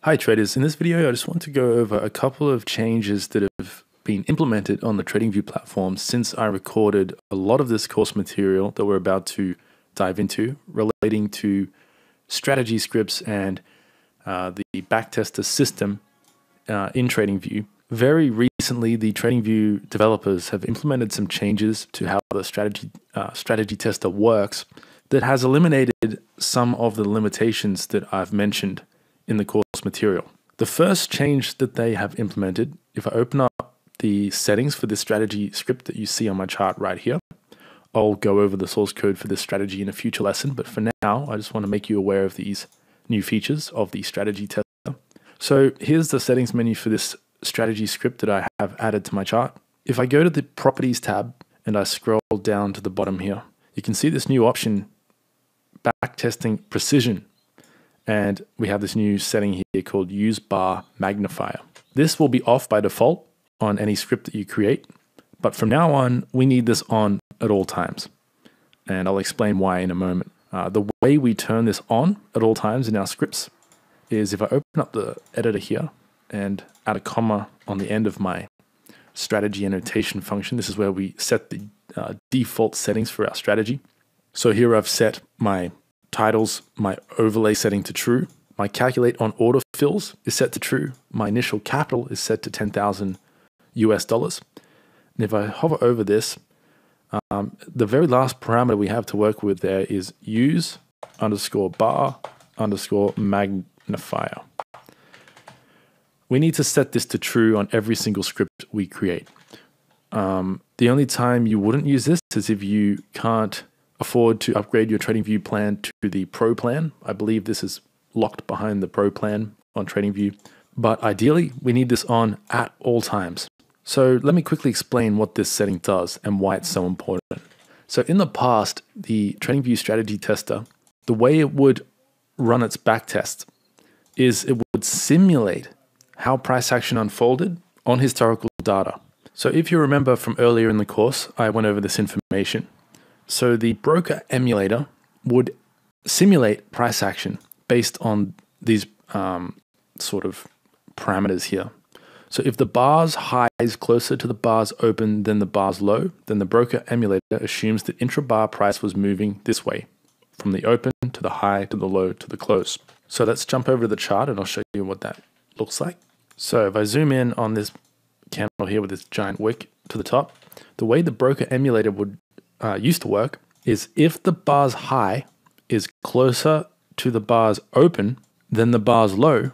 Hi traders, in this video I just want to go over a couple of changes that have been implemented on the TradingView platform since I recorded a lot of this course material that we're about to dive into relating to strategy scripts and the backtester system in TradingView. Very recently, the TradingView developers have implemented some changes to how the strategy tester works that has eliminated some of the limitations that I've mentioned in the course material. The first change that they have implemented, if I open up the settings for this strategy script that you see on my chart right here, I'll go over the source code for this strategy in a future lesson, but for now, I just want to make you aware of these new features of the strategy tester. So here's the settings menu for this strategy script that I have added to my chart. If I go to the properties tab and I scroll down to the bottom here, you can see this new option, backtesting precision. And we have this new setting here called use bar magnifier. This will be off by default on any script that you create, but from now on, we need this on at all times. And I'll explain why in a moment. The way we turn this on at all times in our scripts is if I open up the editor here and add a comma on the end of my strategy annotation function. This is where we set the default settings for our strategy. So here I've set my titles, my overlay setting to true. My calculate on order fills is set to true. My initial capital is set to 10,000 US dollars. And if I hover over this, the very last parameter we have to work with there is use underscore bar underscore magnifier. We need to set this to true on every single script we create. The only time you wouldn't use this is if you can't afford to upgrade your TradingView plan to the Pro plan. I believe this is locked behind the Pro plan on TradingView, but ideally we need this on at all times. So let me quickly explain what this setting does and why it's so important. So in the past, the TradingView strategy tester, the way it would run its backtest is it would simulate how price action unfolded on historical data. So if you remember from earlier in the course, I went over this information. So the broker emulator would simulate price action based on these sort of parameters here. So if the bar's high is closer to the bar's open than the bar's low, then the broker emulator assumes that intra-bar price was moving this way, from the open to the high to the low to the close. So let's jump over to the chart and I'll show you what that looks like. So if I zoom in on this candle here with this giant wick to the top, the way the broker emulator would used to work is if the bar's high is closer to the bar's open than the bar's low,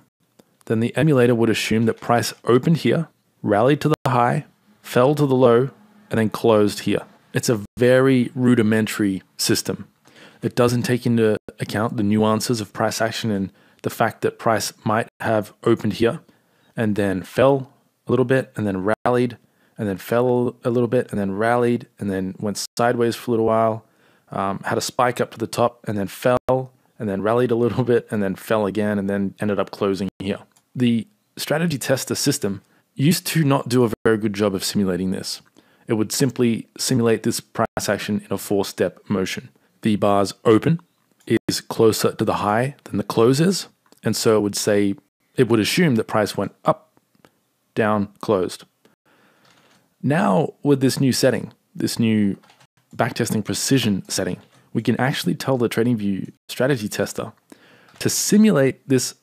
then the emulator would assume that price opened here, rallied to the high, fell to the low, and then closed here. It's a very rudimentary system. It doesn't take into account the nuances of price action and the fact that price might have opened here and then fell a little bit and then rallied and then fell a little bit, and then rallied, and then went sideways for a little while, had a spike up to the top, and then fell, and then rallied a little bit, and then fell again, and then ended up closing here. The strategy tester system used to not do a very good job of simulating this. It would simply simulate this price action in a 4-step motion. The bar's open is closer to the high than the close is, and so it would assume that price went up, down, closed. Now, with this new setting, this new backtesting precision setting, we can actually tell the TradingView strategy tester to simulate this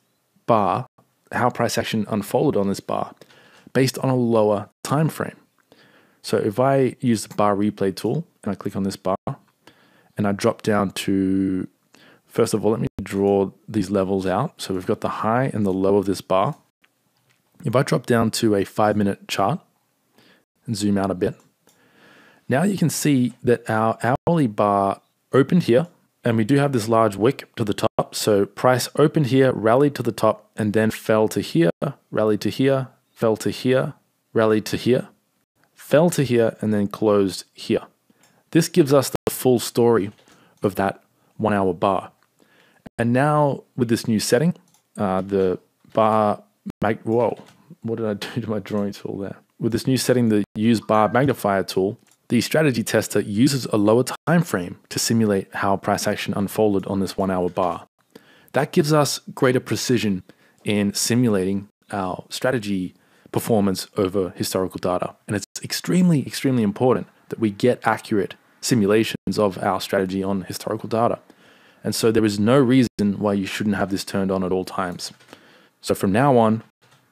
bar, how price action unfolded on this bar, based on a lower time frame. So if I use the bar replay tool and I click on this bar and I drop down to, first of all, let me draw these levels out. So we've got the high and the low of this bar. If I drop down to a 5-minute chart, and zoom out a bit. Now you can see that our hourly bar opened here, and we do have this large wick to the top. So price opened here, rallied to the top, and then fell to here, rallied to here, fell to here, rallied to here, fell to here, and then closed here. This gives us the full story of that 1 hour bar. And now with this new setting, the bar, whoa, what did I do to my drawing tool there? With this new setting, the use bar magnifier tool, the strategy tester uses a lower time frame to simulate how price action unfolded on this 1 hour bar. That gives us greater precision in simulating our strategy performance over historical data. And it's extremely, extremely important that we get accurate simulations of our strategy on historical data. And so there is no reason why you shouldn't have this turned on at all times. So from now on,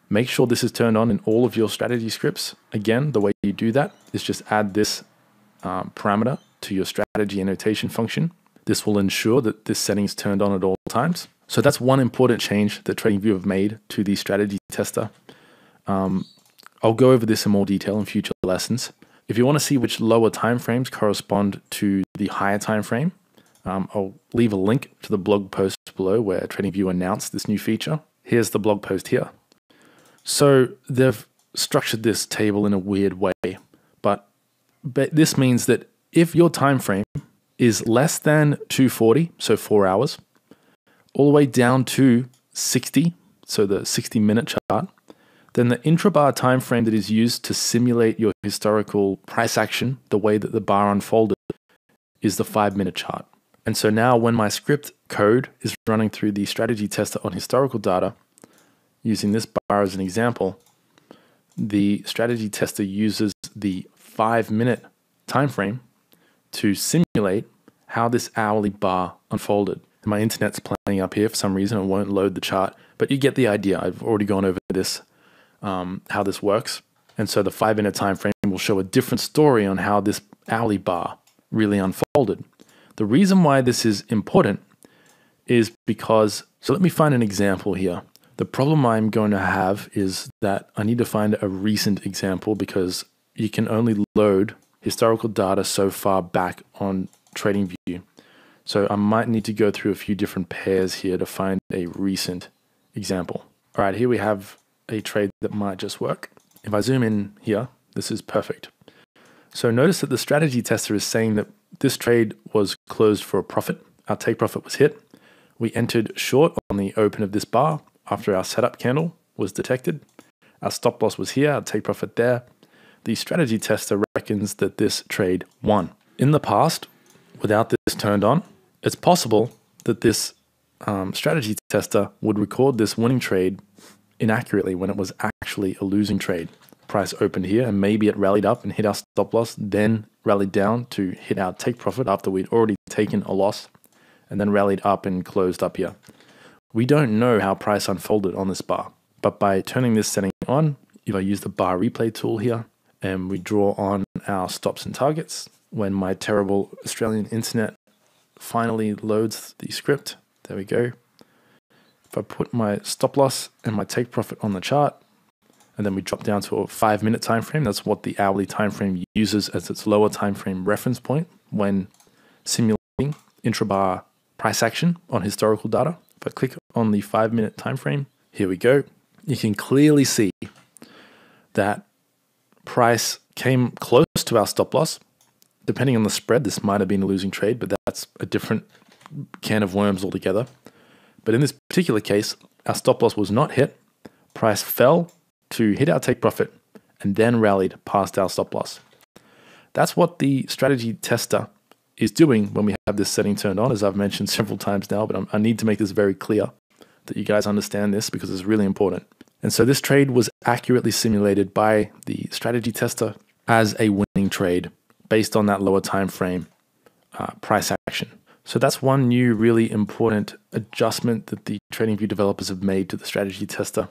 make sure this is turned on in all of your strategy scripts. Again, the way you do that is just add this parameter to your strategy annotation function. This will ensure that this setting is turned on at all times. So that's one important change that TradingView have made to the strategy tester. I'll go over this in more detail in future lessons. If you want to see which lower timeframes correspond to the higher time frame, I'll leave a link to the blog post below where TradingView announced this new feature. Here's the blog post here. So they've structured this table in a weird way, but this means that if your time frame is less than 240, so 4 hours, all the way down to 60, so the 60-minute chart, then the intrabar time frame that is used to simulate your historical price action, the way that the bar unfolded, is the 5-minute chart. And so now when my script code is running through the strategy tester on historical data, using this bar as an example, the strategy tester uses the 5-minute time frame to simulate how this hourly bar unfolded. My internet's playing up here for some reason. It won't load the chart, but you get the idea. I've already gone over this, how this works. And so the 5-minute time frame will show a different story on how this hourly bar really unfolded. The reason why this is important is because, so let me find an example here. The problem I'm going to have is that I need to find a recent example because you can only load historical data so far back on TradingView. So I might need to go through a few different pairs here to find a recent example. All right, here we have a trade that might just work. If I zoom in here, this is perfect. So notice that the strategy tester is saying that this trade was closed for a profit. Our take profit was hit. We entered short on the open of this bar after our setup candle was detected. Our stop loss was here, our take profit there. The strategy tester reckons that this trade won. In the past, without this turned on, it's possible that this strategy tester would record this winning trade inaccurately when it was actually a losing trade. Price opened here and maybe it rallied up and hit our stop loss, then rallied down to hit our take profit after we'd already taken a loss, and then rallied up and closed up here. We don't know how price unfolded on this bar, but by turning this setting on, if I use the bar replay tool here and we draw on our stops and targets, when my terrible Australian internet finally loads the script, there we go. If I put my stop loss and my take profit on the chart, and then we drop down to a 5-minute time frame, that's what the hourly time frame uses as its lower time frame reference point when simulating intrabar price action on historical data. If I click on the 5-minute time frame, here we go. You can clearly see that price came close to our stop loss. Depending on the spread, this might have been a losing trade, but that's a different can of worms altogether. But in this particular case, our stop loss was not hit. Price fell to hit our take profit and then rallied past our stop loss. That's what the strategy tester is doing when we have this setting turned on, as I've mentioned several times now, but I need to make this very clear that you guys understand this because it's really important. And so this trade was accurately simulated by the strategy tester as a winning trade based on that lower time frame price action. So that's one new really important adjustment that the TradingView developers have made to the strategy tester.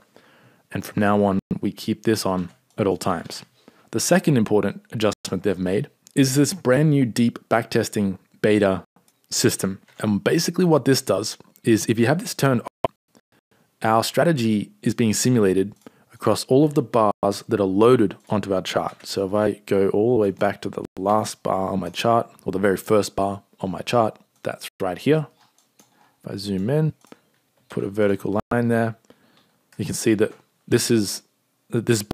And from now on, we keep this on at all times. The second important adjustment they've made is this brand new deep backtesting beta system. And basically what this does is if you have this turned on, our strategy is being simulated across all of the bars that are loaded onto our chart. So if I go all the way back to the last bar on my chart, or the very first bar on my chart, that's right here. If I zoom in, put a vertical line there, you can see that this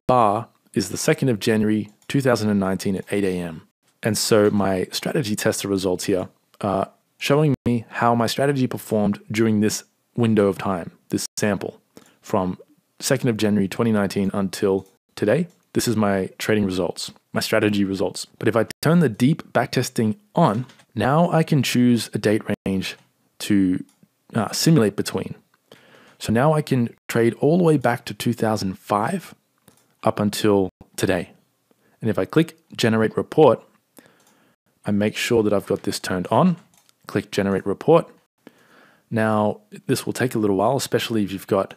bar is the 2nd of January 2019 at 8 a.m. And so my strategy tester results here are showing me how my strategy performed during this window of time, this sample from 2nd of January 2019 until today. This is my trading results, my strategy results. But if I turn the deep backtesting on, now I can choose a date range to simulate between. So now I can trade all the way back to 2005 up until today. And if I click Generate Report, I make sure that I've got this turned on, click Generate Report. Now, this will take a little while, especially if you've got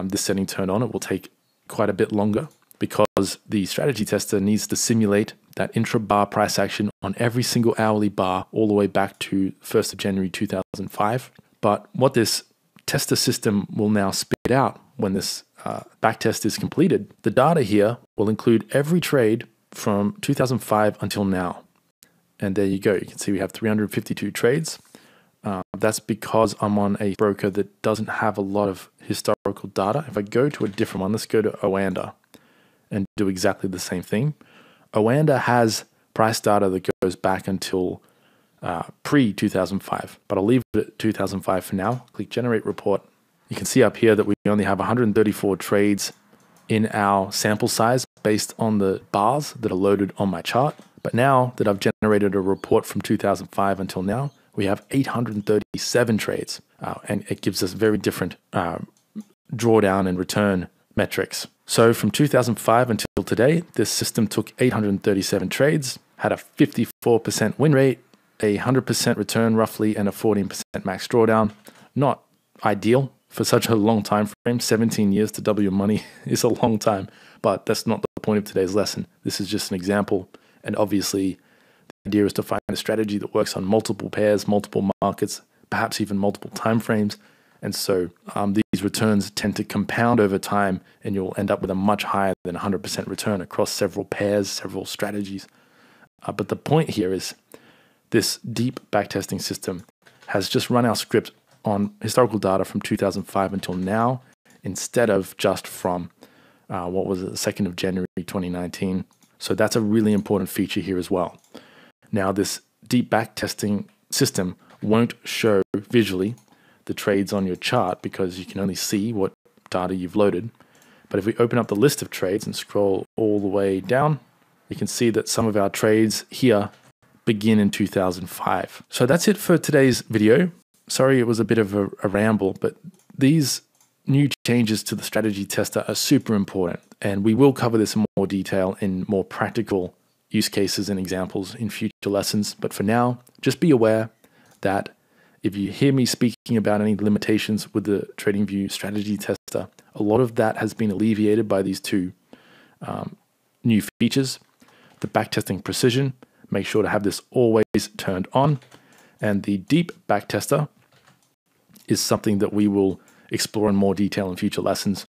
this setting turned on. It will take quite a bit longer because the strategy tester needs to simulate that intra-bar price action on every single hourly bar all the way back to 1st of January 2005. But what this tester system will now spit out when this backtest is completed, the data here will include every trade from 2005 until now. And there you go. You can see we have 352 trades. That's because I'm on a broker that doesn't have a lot of historical data. If I go to a different one, let's go to Oanda and do exactly the same thing. Oanda has price data that goes back until pre-2005, but I'll leave it at 2005 for now. Click Generate Report. You can see up here that we only have 134 trades in our sample size based on the bars that are loaded on my chart. But now that I've generated a report from 2005 until now, we have 837 trades, and it gives us very different drawdown and return metrics. So from 2005 until today, this system took 837 trades, had a 54% win rate, a 100% return roughly, and a 14% max drawdown. Not ideal for such a long time frame. 17 years to double your money is a long time, but that's not the point of today's lesson. This is just an example, and obviously the idea is to find a strategy that works on multiple pairs, multiple markets, perhaps even multiple time frames. And so these returns tend to compound over time, and you'll end up with a much higher than 100% return across several pairs, several strategies. But the point here is this deep backtesting system has just run our script on historical data from 2005 until now, instead of just from, the 2nd of January 2019. So that's a really important feature here as well. Now, this deep backtesting system won't show visually the trades on your chart because you can only see what data you've loaded. But if we open up the list of trades and scroll all the way down, you can see that some of our trades here begin in 2005. So that's it for today's video. Sorry it was a bit of a ramble, but these new changes to the strategy tester are super important, and we will cover this in more detail in more practical use cases and examples in future lessons. But for now, just be aware that if you hear me speaking about any limitations with the TradingView strategy tester, a lot of that has been alleviated by these two new features. The backtesting precision, make sure to have this always turned on. And the deep backtester is something that we will explore in more detail in future lessons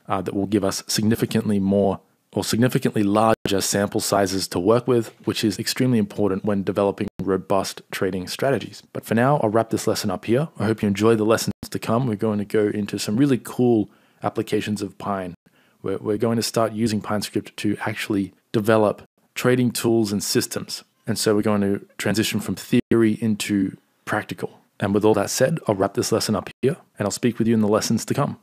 that will give us significantly more or significantly larger sample sizes to work with, which is extremely important when developing robust trading strategies. But for now, I'll wrap this lesson up here. I hope you enjoy the lessons to come. We're going to go into some really cool applications of Pine. We're going to start using PineScript to actually develop trading tools and systems. And so we're going to transition from theory into practical. And with all that said, I'll wrap this lesson up here, and I'll speak with you in the lessons to come.